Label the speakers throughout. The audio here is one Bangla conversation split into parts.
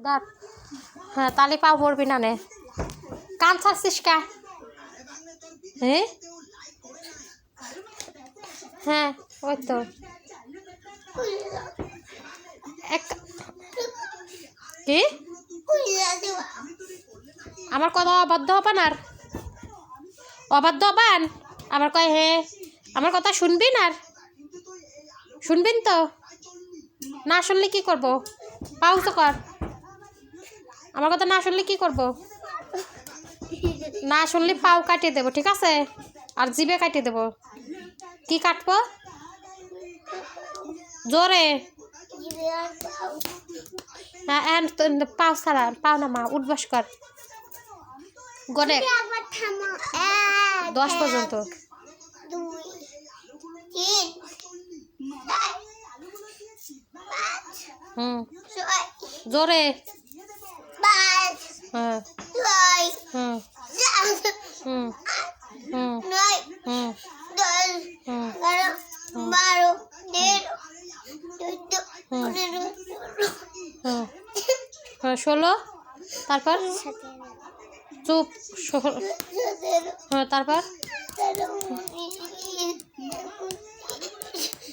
Speaker 1: ধর হ্যাঁ তালি পাও পড়বি না নে কান ছাড়ছিস কা হ্যাঁ হ্যাঁ ওই তো কি আমার কথা অবাধ্য হবান আর অবাধ্য হবান আমার কয় হে আমার কথা শুনবিন আর শুনবেন তো না শুনলে কি করব পাও তো কর আমার কথা না শুনলে কি করব না শুনলে পাও কাটিয়ে দেবো ঠিক আছে আর জিভে কাটিয়ে দেবো কি কাটবো জোরে হ্যাঁ পাও ছাড়া পাও না মা উঠবাস কর গনে 10 পর্যন্ত জোরে হ্যাঁ হুম হুম হুম হুম 16 তারপর চুপ হ্যাঁ তারপর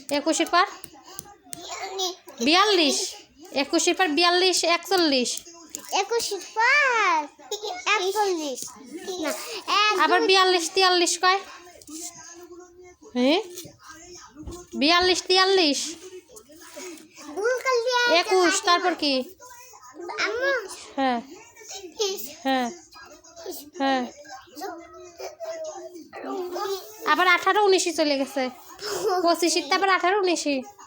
Speaker 1: 21 পর 42 21 পর 42 41 আবার 42 43 কয় হ্যাঁ 42 43 21 তারপর কি হ্যাঁ হ্যাঁ হ্যাঁ আবার 18 19 চলে গেছে 25 আবার 18 19